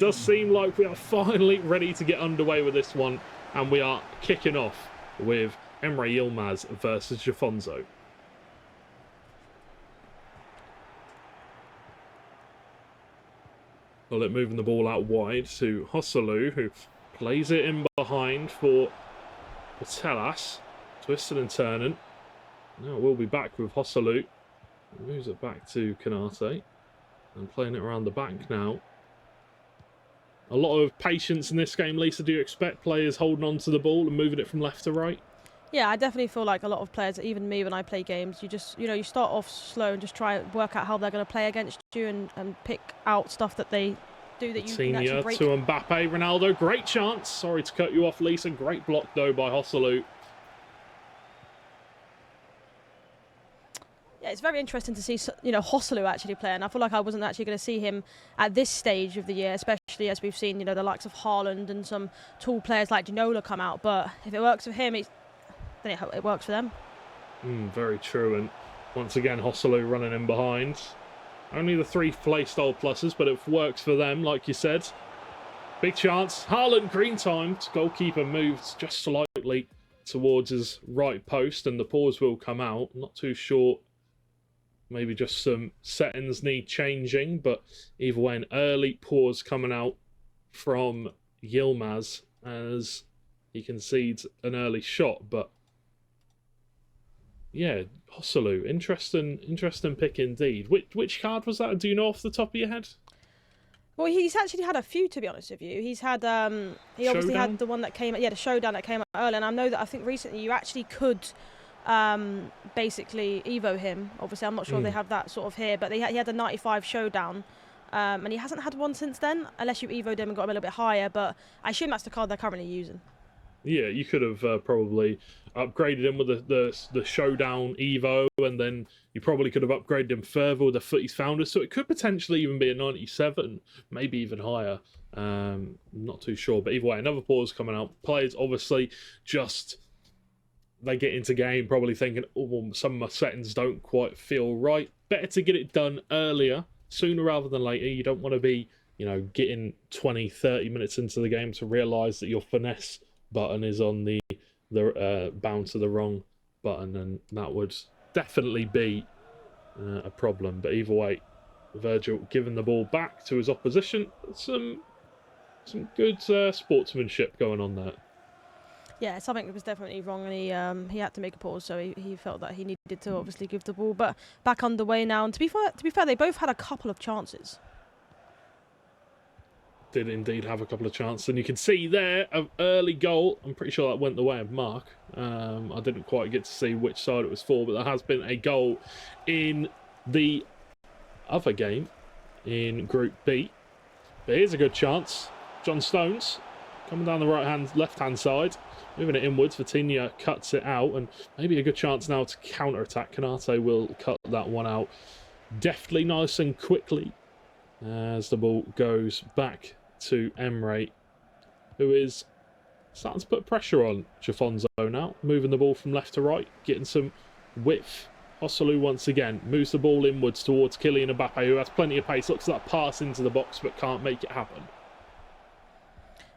does seem like we are finally ready to get underway with this one, and we are kicking off with EmreYilmaz versus Jafonso. Well, it moving the ball out wide to Jafonsogv, who plays it in behind for Patelas. Twisting and turning. Now we'll be back with Jafonsogv. Moves it back to Kanate. And playing it around the back now. A lot of patience in this game, Lisa. Do you expect players holding on to the ball and moving it from left to right? Yeah, I definitely feel like a lot of players, even me when I play games, you start off slow and just try and work out how they're going to play against you and pick out stuff that they do that you can actually break. To Mbappe, Ronaldo, great chance. Sorry to cut you off, Lisa. Great block though by Jafonsogv. Yeah, it's very interesting to see, Jafonsogv actually play, and I feel like I wasn't actually going to see him at this stage of the year, especially as we've seen, the likes of Haaland and some tall players like Ginola come out. But if it works for him, then it works for them. Very true, and once again, Jafonsogv running in behind. Only the 3 playstyle pluses, but it works for them, like you said. Big chance. Haaland, green timed. Goalkeeper moves just slightly towards his right post, and the pause will come out. Not too sure. Maybe just some settings need changing, but either way, an early pause coming out from Yilmaz as he concedes an early shot. But yeah, Jafonsogv, interesting pick indeed. Which card was that? Do you know off the top of your head? Well, he's actually had a few, to be honest with you. He's had he obviously had the one that came, the showdown that came out early, and I think recently you actually could basically evo him. Obviously, I'm not sure they have that sort of here, but he had a 95 showdown, and he hasn't had one since then, unless you evoed him and got him a little bit higher. But I assume that's the card they're currently using. Yeah, you could have probably upgraded him with the showdown evo, and then you probably could have upgraded him further with the Footies Founder. So it could potentially even be a 97, maybe even higher. Not too sure, but either way, another pause coming out. Players obviously just they get into game probably thinking, oh, well, some of my settings don't quite feel right. Better to get it done earlier, sooner rather than later. You don't want to be, getting 20, 30 minutes into the game to realise that your finesse button is on the bound to the wrong button, and that would definitely be a problem. But either way, Virgil giving the ball back to his opposition. Some good sportsmanship going on there. Yeah, something was definitely wrong, and he had to make a pause, so he felt that he needed to obviously give the ball. But back underway now, and to be fair, they both had a couple of chances. Did indeed have a couple of chances, and you can see there an early goal. I'm pretty sure that went the way of Mark. I didn't quite get to see which side it was for, but there has been a goal in the other game in Group B. But here's a good chance. John Stones coming down the left-hand side, moving it inwards. Vitinha cuts it out, and maybe a good chance now to counter-attack. Kanate will cut that one out deftly, nice and quickly, as the ball goes back to Emre, who is starting to put pressure on Jafonso now, moving the ball from left to right, getting some width. Jafonsogv once again moves the ball inwards towards Kylian Mbappe, who has plenty of pace, looks at that pass into the box but can't make it happen.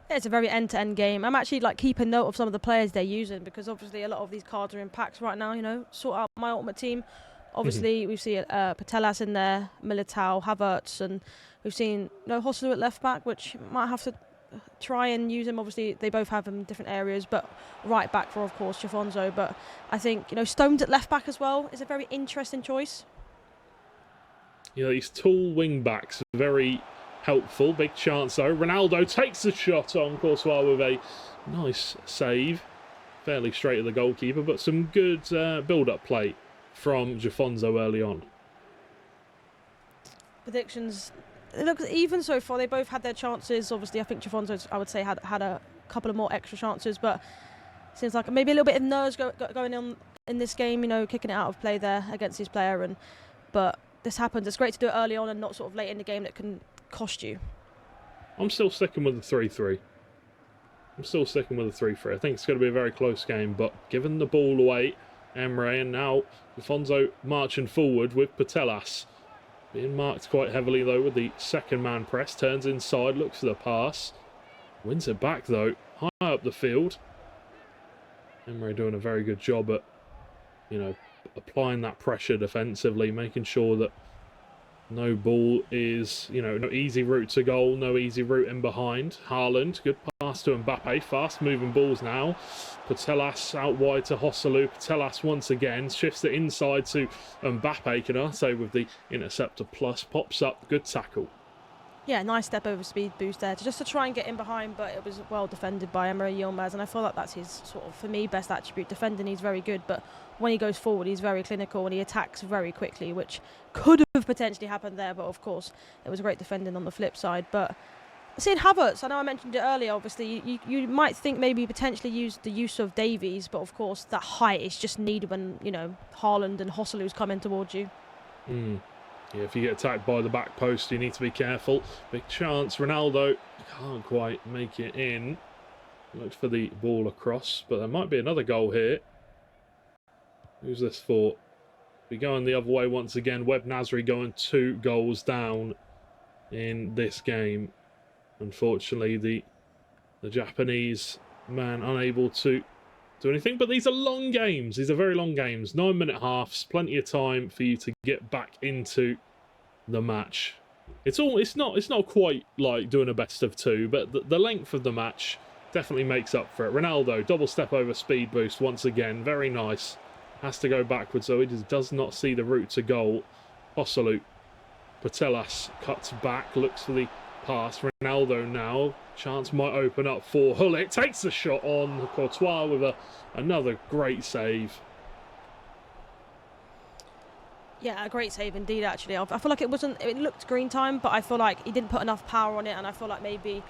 Yeah, it's a very end-to-end game. I'm actually keeping note of some of the players they're using, because obviously a lot of these cards are in packs right now, sort out my ultimate team. Obviously, we see Patelas in there, Militao, Havertz, and we've seen Jafonsogv at left back, which might have to try and use him. Obviously, they both have him in different areas, but right back for, of course, Jafonso. But I think Stones at left back as well is a very interesting choice. These tall wing backs are very helpful. Big chance though. Ronaldo takes the shot on Courtois with a nice save, fairly straight at the goalkeeper, but some good build-up play from Jafonso early on. Predictions. It looks even so far. They both had their chances. Obviously, I think Jafonso, I would say, had a couple of more extra chances, but seems like maybe a little bit of nerves going on in this game, kicking it out of play there against his player. But this happens. It's great to do it early on and not sort of late in the game that can cost you. I'm still sticking with the 3-3. I think it's going to be a very close game, but given the ball away, Emre, and now Jafonso marching forward with Patelas. Being marked quite heavily, though, with the second man press. Turns inside, looks for the pass. Wins it back, though. High up the field. Emre doing a very good job at, you know, applying that pressure defensively, making sure that no ball is, you know, no easy route to goal, no easy route in behind. Haaland, good pass to Mbappe, fast moving balls now. Putellas out wide to Joselu. Putellas once again shifts it inside to Mbappe, can I say, with the interceptor plus, pops up, good tackle. Yeah, nice step over speed boost there, just to try and get in behind, but it was well defended by EmreYilmaz, and I feel like that's his sort of, for me, best attribute. Defending, he's very good, but when he goes forward, he's very clinical and he attacks very quickly, which could have potentially happened there, but of course, it was great defending on the flip side. But seeing Havertz, I know I mentioned it earlier, obviously, you might think maybe potentially use the use of Davies, but of course, that height is just needed when, you know, Haaland and Joselu's coming towards you. Yeah, if you get attacked by the back post, you need to be careful. Big chance. Ronaldo can't quite make it in. Looked for the ball across, but there might be another goal here. Who's this for? We're going the other way once again. Web Nasri going 2 goals down in this game. Unfortunately, the Japanese man unable to do anything, but these are long games. These are very long games. 9-minute halves, plenty of time for you to get back into the match. It's not quite like doing a best of 2, but the length of the match definitely makes up for it. Ronaldo, double step over speed boost once again, very nice. Has to go backwards, so he just does not see the route to goal. Joselu, Putellas cuts back, looks for the pass. Ronaldo now. Chance might open up for Hullet. Takes the shot on Courtois with another great save. Yeah, a great save indeed, actually. I feel like it looked green time, but I feel like he didn't put enough power on it, and I feel like maybe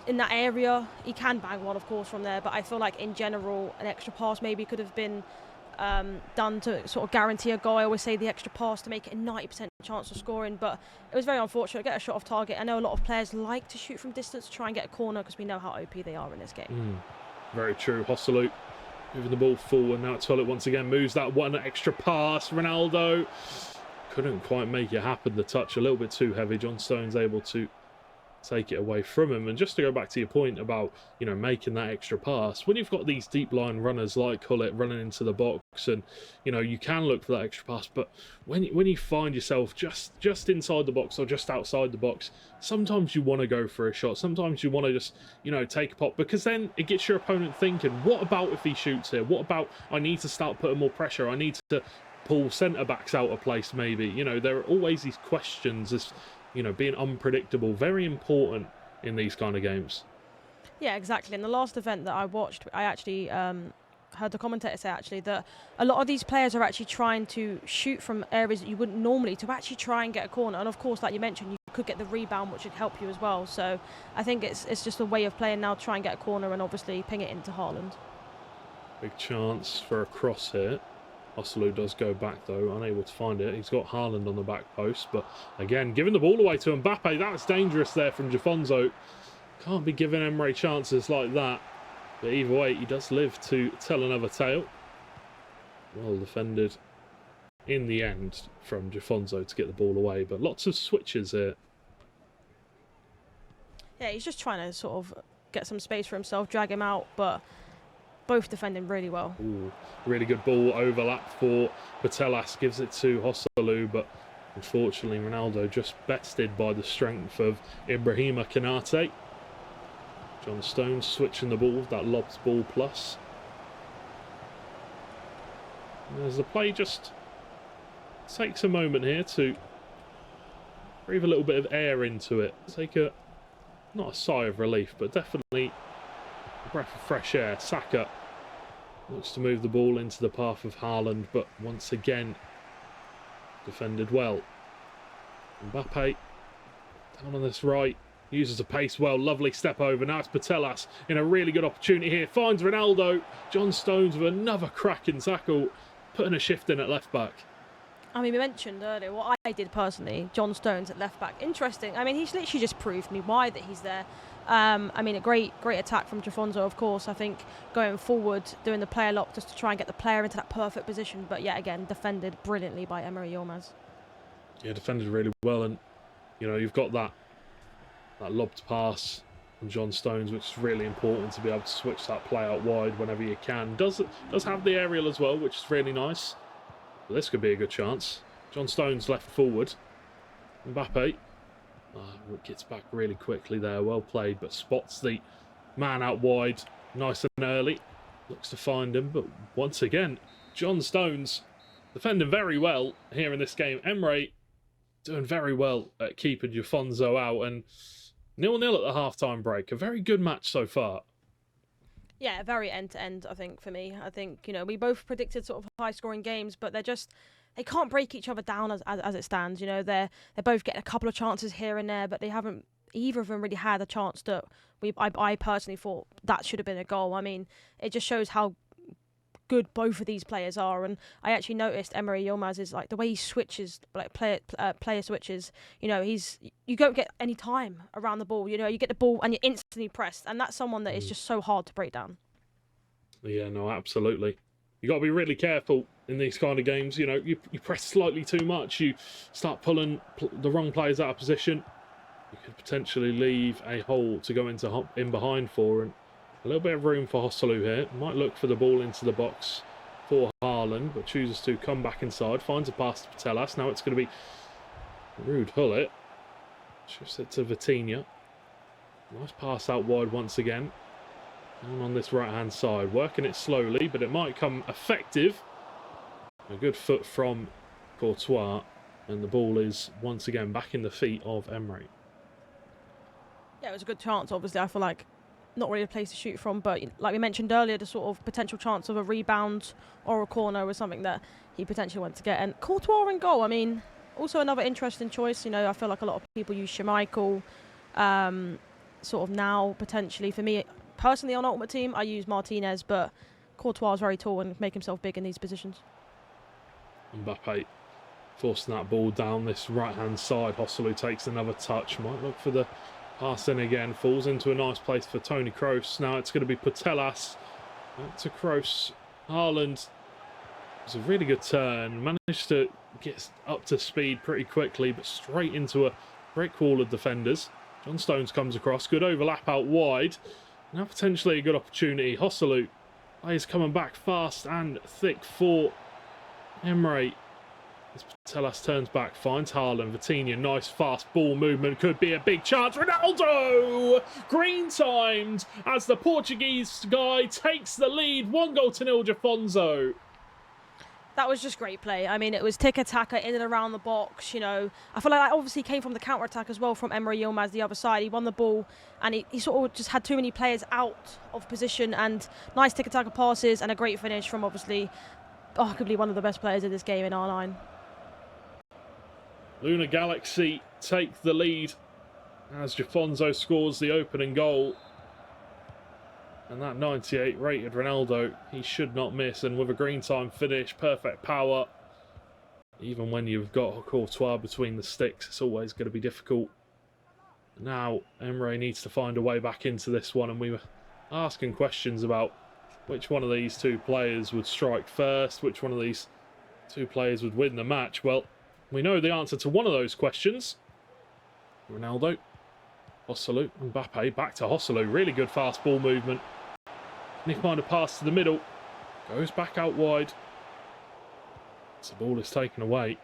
in that area, he can bang one, of course, from there, but I feel like in general, an extra pass maybe could have been done to sort of guarantee a goal. I always say the extra pass to make it a 90% chance of scoring, but it was very unfortunate. Get a shot off target. I know a lot of players like to shoot from distance to try and get a corner because we know how OP they are in this game. Very true. Joselu moving the ball forward. Now Hullet once again moves that one extra pass. Ronaldo couldn't quite make it happen. The touch a little bit too heavy. John Stones able to take it away from him. And just to go back to your point about, you know, making that extra pass, when you've got these deep line runners like Hullet running into the box, and you know, you can look for that extra pass, but when you find yourself just inside the box or just outside the box, sometimes you want to go for a shot, sometimes you want to just, you know, take a pop, because then it gets your opponent thinking, what about if he shoots here, what about I need to start putting more pressure, I need to pull centre backs out of place maybe. You know, there are always these questions, as you know, being unpredictable, very important in these kind of games. Yeah, exactly. In the last event that I watched, I actually heard the commentator say actually that a lot of these players are actually trying to shoot from areas that you wouldn't normally to actually try and get a corner. And of course, like you mentioned, you could get the rebound, which would help you as well. So I think it's just a way of playing now, try and get a corner and obviously ping it into Haaland. Big chance for a cross here. Joselu does go back though, unable to find it. He's got Haaland on the back post, but again, giving the ball away to Mbappe. That's dangerous there from Jafonso. Can't be giving Emre chances like that. But either way, he does live to tell another tale. Well defended in the end from Jafonso to get the ball away, but lots of switches here. Yeah, he's just trying to sort of get some space for himself, drag him out, but both defending really well. Ooh, really good ball overlap for Putellas, gives it to Joselu, but unfortunately Ronaldo just bested by the strength of Ibrahima Konate. John Stones switching the ball, that lobs ball plus. And as the play just takes a moment here to breathe a little bit of air into it, take not a sigh of relief, but definitely a breath of fresh air. Saka looks to move the ball into the path of Haaland, but once again defended well. Mbappe down on this right, uses the pace well, lovely step over. Now it's Putellas in a really good opportunity here, finds Ronaldo. John Stones with another cracking tackle, putting a shift in at left back. I mean, we mentioned earlier what I did personally, John Stones at left back. Interesting. I mean, he's literally just proved me why that he's there. I mean, a great attack from Jafonso, of course. I think going forward, doing the player lock just to try and get the player into that perfect position. But yet again, defended brilliantly by EmreYilmaz. Yeah, defended really well, and you know you've got that lobbed pass from John Stones, which is really important to be able to switch that play out wide whenever you can. Does have the aerial as well, which is really nice. But this could be a good chance. John Stones left forward. Mbappe gets back really quickly there. Well played, but spots the man out wide nice and early. Looks to find him, but once again, John Stones defending very well here in this game. Emre doing very well at keeping Jafonso out, and 0-0 at the half-time break. A very good match so far. Yeah, very end-to-end, I think, for me. I think, you know, we both predicted sort of high-scoring games, but they can't break each other down as it stands. You know, they're both getting a couple of chances here and there, but they haven't, either of them really had a chance that I personally thought that should have been a goal. I mean, it just shows how good both of these players are, and I actually noticed EmreYilmaz is like the way he switches, like player switches. You know, you don't get any time around the ball. You know, you get the ball and you're instantly pressed, and that's someone that is just so hard to break down. Yeah, no, absolutely. You got to be really careful in these kind of games. You know, you press slightly too much, you start pulling the wrong players out of position. You could potentially leave a hole to go in behind for, and a little bit of room for Joselu here. Might look for the ball into the box for Haaland, but chooses to come back inside. Finds a pass to Patelas. Now it's going to be Ruud Gullit. Shifts it to Vitinha. Nice pass out wide once again. Down on this right-hand side. Working it slowly, but it might come effective. A good foot from Courtois. And the ball is once again back in the feet of Emre. Yeah, it was a good chance, obviously. I feel like not really a place to shoot from, but like we mentioned earlier, the sort of potential chance of a rebound or a corner was something that he potentially went to get. And Courtois in goal, I mean, also another interesting choice. You know, I feel like a lot of people use Schmeichel sort of now, potentially. For me, personally, on Ultimate Team, I use Martinez, but Courtois is very tall and make himself big in these positions. Mbappe forcing that ball down this right-hand side. Joselu takes another touch. Might look for the pass in again, falls into a nice place for Toni Kroos. Now it's going to be Patelas. Back to Kroos. Haaland. It was a really good turn. Managed to get up to speed pretty quickly, but straight into a brick wall of defenders. John Stones comes across. Good overlap out wide. Now potentially a good opportunity. Joselu is coming back fast and thick for Emre. As Patelas turns back, finds Haaland. Vitinha, nice fast ball movement, could be a big chance. Ronaldo! Green timed as the Portuguese guy takes the lead. 1-0 Jafonso. That was just great play. I mean, it was tiki-taka in and around the box, you know. I feel like that obviously came from the counter-attack as well from EmreYilmaz, the other side. He won the ball and he sort of just had too many players out of position, and nice tiki-taka passes and a great finish from obviously arguably one of the best players in this game in R9. Luna Galaxy take the lead as Jafonso scores the opening goal. And that 98 rated Ronaldo, he should not miss. And with a green time finish, perfect power. Even when you've got Courtois between the sticks, it's always going to be difficult. Now, Emre needs to find a way back into this one. And we were asking questions about which one of these two players would strike first, which one of these two players would win the match. Well, we know the answer to one of those questions. Ronaldo, Joselu, Mbappe, back to Joselu. Really good fast ball movement. And he find a pass to the middle. Goes back out wide. So the ball is taken away.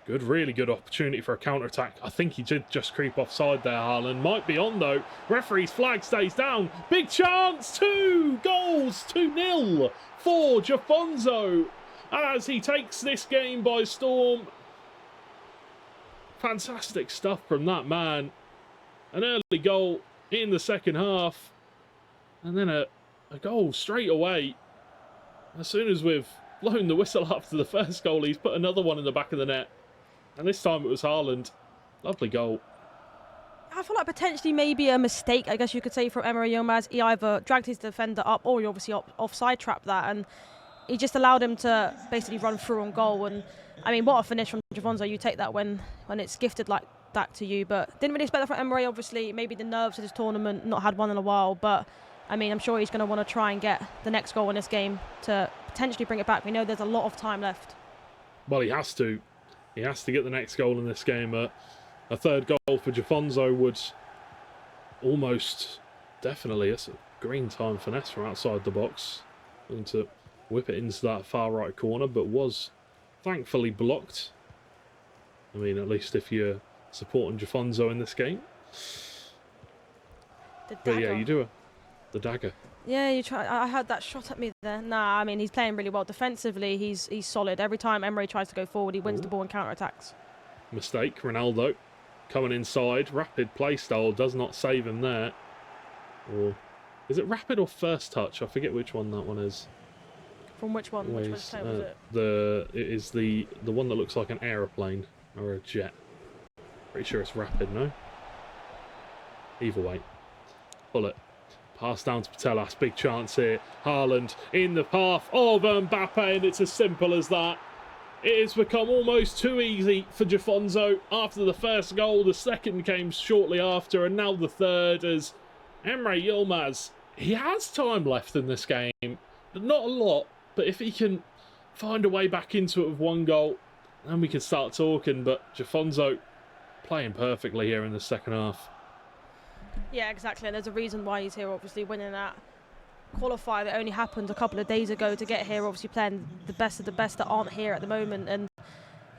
Good, really good opportunity for a counter-attack. I think he did just creep offside there, Haaland. Might be on, though. Referee's flag stays down. Big chance! 2 goals! 2-0 for Jafonso as he takes this game by storm. Fantastic stuff from that man. An early goal in the second half. And then a goal straight away. As soon as we've blown the whistle after the first goal, he's put another one in the back of the net. And this time it was Haaland. Lovely goal. I feel like potentially maybe a mistake, I guess you could say, from EmreYilmaz. He either dragged his defender up or he obviously offside trapped that. And he just allowed him to basically run through on goal. And I mean, what a finish from Jafonso. You take that when it's gifted like that to you. But didn't really expect that from Emre, obviously. Maybe the nerves of this tournament, not had one in a while. But I mean, I'm sure he's going to want to try and get the next goal in this game to potentially bring it back. We know there's a lot of time left. Well, he has to. He has to get the next goal in this game. A third goal for Jafonso would almost definitely, it's a green time finesse from outside the box. Going to whip it into that far right corner, but was thankfully blocked. I mean, at least if you're supporting Jafonso in this game. But yeah, you do the dagger. Yeah, you try. I had that shot at me there. Nah, I mean, he's playing really well defensively. He's solid. Every time Emre tries to go forward, he wins the ball and counter-attacks. Mistake, Ronaldo coming inside. Rapid play style does not save him there. Or is it rapid or first touch? I forget which one that one is. From which one? Which was it? It is the one that looks like an aeroplane or a jet. Pretty sure it's rapid, no? Either way. Pull it. Pass down to Patelas. Big chance here. Haaland in the path of Mbappe, and it's as simple as that. It has become almost too easy for Jafonso. After the first goal, the second came shortly after, and now the third as EmreYilmaz. He has time left in this game. Not a lot, but if he can find a way back into it with one goal, then we can start talking. But Jafonso playing perfectly here in the second half. Yeah, exactly. And there's a reason why he's here, obviously, winning that qualifier that only happened a couple of days ago to get here, obviously playing the best of the best that aren't here at the moment. And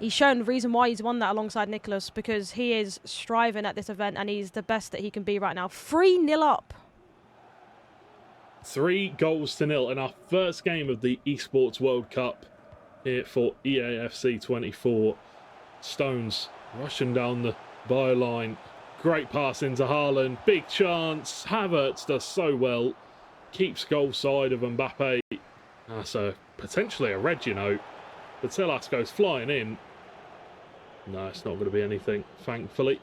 he's shown the reason why he's won that alongside Nicholas, because he is striving at this event and he's the best that he can be right now. 3-0 up. 3-0 in our first game of the Esports World Cup here for EA FC 24. Stones rushing down the byline. Great pass into Haaland. Big chance. Havertz does so well. Keeps goal side of Mbappe. That's potentially a red, you know. Patelas goes flying in. No, it's not going to be anything, thankfully.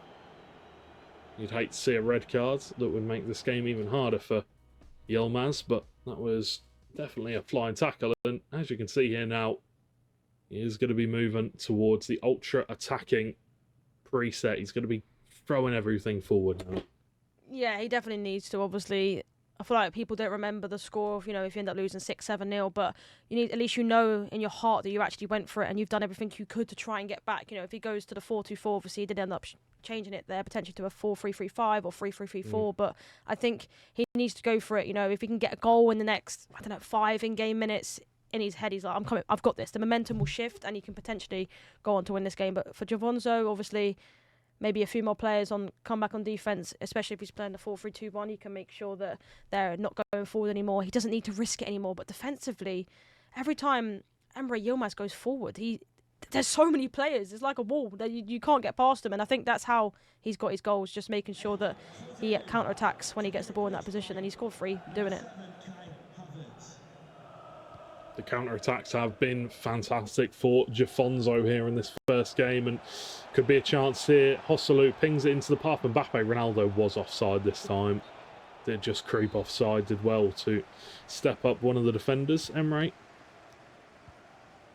You'd hate to see a red card. That would make this game even harder for Yilmaz, but that was definitely a flying tackle. And as you can see here now, he is going to be moving towards the ultra-attacking preset. He's going to be throwing everything forward now. Yeah, he definitely needs to, obviously. I feel like people don't remember the score of, if you end up losing 6-7-0, but you need, at least in your heart that you actually went for it and you've done everything you could to try and get back. If he goes to the 4-2-4, obviously he did end up changing it there, potentially to a 4-3-3-5 or 3-3-3-4, but I think he needs to go for it. If he can get a goal in the next, 5 in-game minutes, in his head, he's like, I'm coming, I've got this. The momentum will shift and he can potentially go on to win this game. But for Jafonso, obviously, maybe a few more players come back on defence, especially if he's playing the 4-3-2-1. He can make sure that they're not going forward anymore. He doesn't need to risk it anymore. But defensively, every time EmreYilmaz goes forward, there's so many players. It's like a wall that you can't get past him. And I think that's how he's got his goals, just making sure that he counter-attacks when he gets the ball in that position. And he scored 3 doing it. The counter-attacks have been fantastic for Jafonso here in this first game, and could be a chance here. Joselu pings it into the path. Mbappe, Ronaldo was offside this time. Did just creep offside, did well to step up one of the defenders, Emre.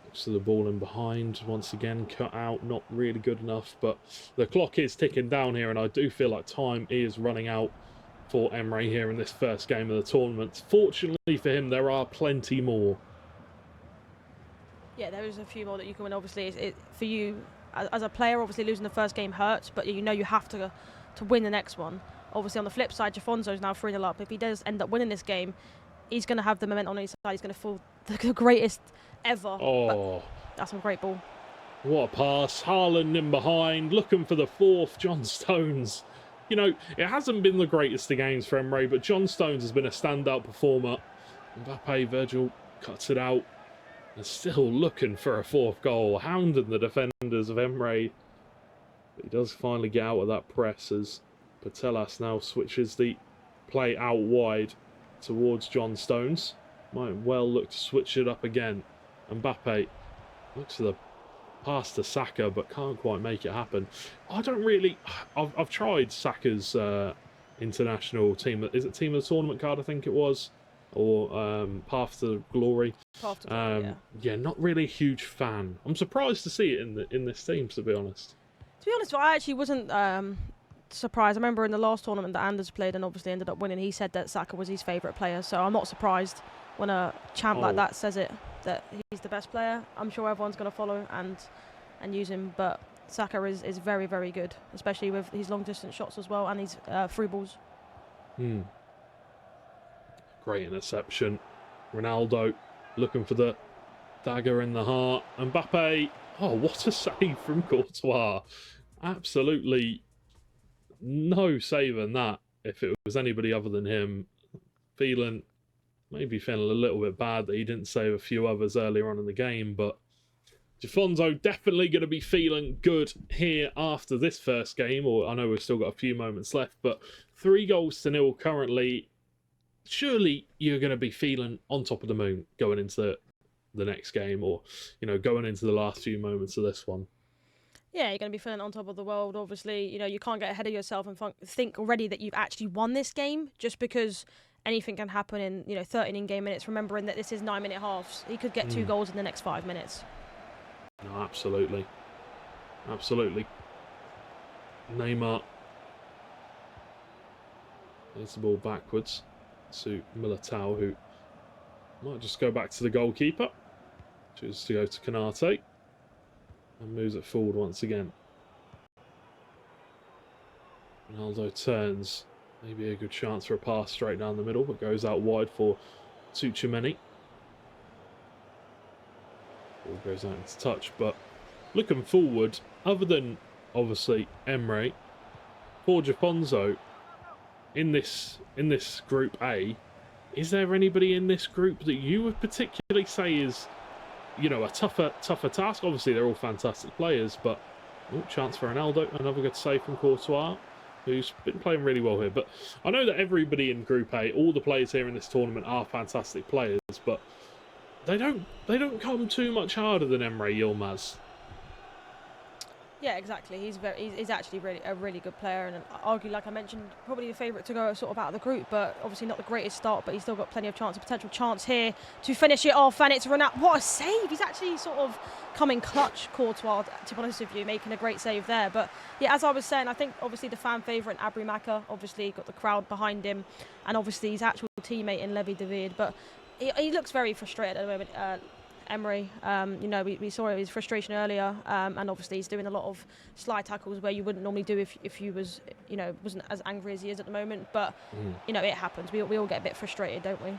Looks to the ball in behind, once again cut out, not really good enough, but the clock is ticking down here, and I do feel like time is running out for Emre here in this first game of the tournament. Fortunately for him, there are plenty more. Yeah, there is a few more that you can win. Obviously, for you as a player, obviously losing the first game hurts, but you have to win the next one. Obviously, on the flip side, Jafonso is now 3-0 up. If he does end up winning this game, he's going to have the momentum on his side. He's going to feel the greatest ever. Oh, but that's a great ball. What a pass. Haaland in behind, looking for the fourth. John Stones. It hasn't been the greatest of games for Emre, but John Stones has been a standout performer. Mbappe, Virgil cuts it out. They're still looking for a 4th goal, hounding the defenders of Emre. But he does finally get out of that press as Patelas now switches the play out wide towards John Stones. Might well look to switch it up again. Mbappe looks for the pass to Saka, but can't quite make it happen. I don't really... I've tried Saka's international team. Is it team of the tournament card, I think it was? Or Path to Glory. Path to Glory, yeah, not really a huge fan. I'm surprised to see it in this team, to be honest. To be honest, I actually wasn't surprised. I remember in the last tournament that Anders played and obviously ended up winning, he said that Saka was his favourite player. So I'm not surprised when a champ like that says it, that he's the best player. I'm sure everyone's going to follow. And and use him. But Saka is very, very good, especially with his long-distance shots as well and his through balls. Great interception. Ronaldo looking for the dagger in the heart. Mbappe, oh, what a save from Courtois. Absolutely no save in that. If it was anybody other than him, maybe feeling a little bit bad that he didn't save a few others earlier on in the game, but Jafonso definitely going to be feeling good here after this first game, or I know we've still got a few moments left, but 3-0 currently. Surely you're going to be feeling on top of the moon going into the next game, or, you know, going into the last few moments of this one. Yeah, you're going to be feeling on top of the world. Obviously, you know, you can't get ahead of yourself and think already that you've actually won this game just because anything can happen in, you know, 13 in-game minutes, remembering that this is 9-minute halves. He could get 2 goals in the next 5 minutes. No, absolutely. Absolutely. Neymar. There's the ball backwards to Militao, who might just go back to the goalkeeper. Chooses to go to Kanate. And moves it forward once again. Ronaldo turns. Maybe a good chance for a pass straight down the middle, but goes out wide for Tchouaméni. Ball goes out into touch, but looking forward, other than obviously Emre, for Jafonso, in this Group A, is there anybody in this group that you would particularly say is, you know, a tougher task? Obviously, they're all fantastic players, but chance for Ronaldo, another good save from Courtois, who's been playing really well here. But I know that everybody in Group A, all the players here in this tournament are fantastic players, but they don't come too much harder than EmreYilmaz. Yeah, exactly. He's actually a really good player, and arguably, like I mentioned, probably the favourite to go sort of out of the group, but obviously not the greatest start, but he's still got plenty of potential chance here to finish it off, and it's Ronaldo. What a save! He's actually sort of coming clutch, Courtois, to be honest with you, making a great save there. But yeah, as I was saying, I think obviously the fan favourite, Abri Maka, obviously got the crowd behind him, and obviously his actual teammate in Levy David, but he looks very frustrated at the moment. Emre, you know, we saw his frustration earlier, and obviously he's doing a lot of slide tackles where you wouldn't normally do if you was, you know, wasn't as angry as he is at the moment. But you know, it happens. We all get a bit frustrated, don't we?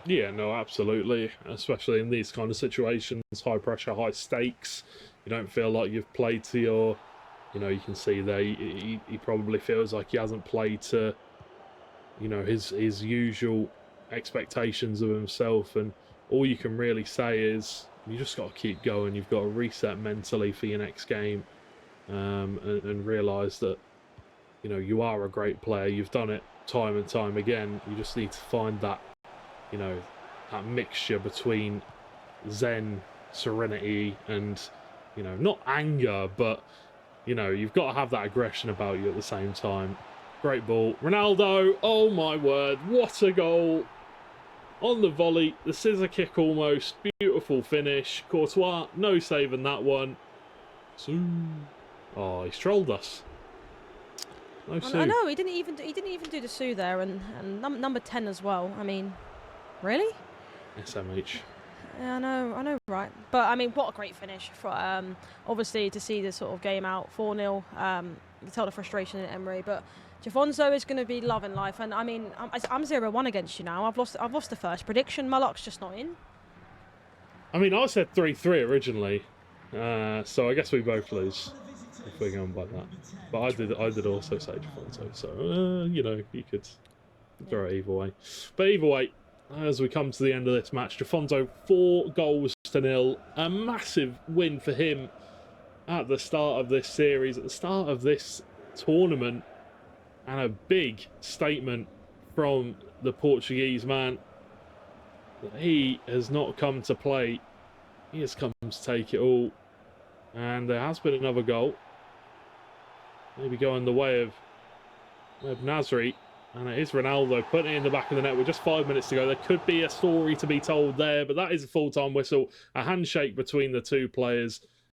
Yeah, no, absolutely. Especially in these kind of situations, high pressure, high stakes. You don't feel like you've played to your, you know, you can see there. He probably feels like he hasn't played to, you know, his usual expectations of himself, and all you can really say is you just got to keep going. You've got to reset mentally for your next game, and realise that, you know, you are a great player. You've done it time and time again. You just need to find that, you know, that mixture between zen, serenity, and, you know, not anger, but, you know, you've got to have that aggression about you at the same time. Great ball. Ronaldo, oh my word, what a goal. On the volley, the scissor kick almost, beautiful finish. Courtois, no saving that one. Oh, he's trolled us. No Sue. I know, he didn't even do the Sue there, and number 10 as well. I mean, really? SMH. Yeah, I know, right? But I mean, what a great finish for obviously to see this sort of game out 4-0. You can tell the frustration in Emre, but Jafonso is going to be loving life, and I mean, I'm 0-1 against you now. I've lost the first prediction. My luck's just not in. I mean, I said 3-3 originally, so I guess we both lose if we're going by that. But I did also say Jafonso, so you know, you could throw it either way. But either way, as we come to the end of this match, Jafonso 4-0, a massive win for him at the start of this series, at the start of this tournament. And a big statement from the Portuguese man that he has not come to play. He has come to take it all. And there has been another goal. Maybe going the way of Nasri. And it is Ronaldo putting it in the back of the net with just 5 minutes to go. There could be a story to be told there, but that is a full-time whistle. A handshake between the two players.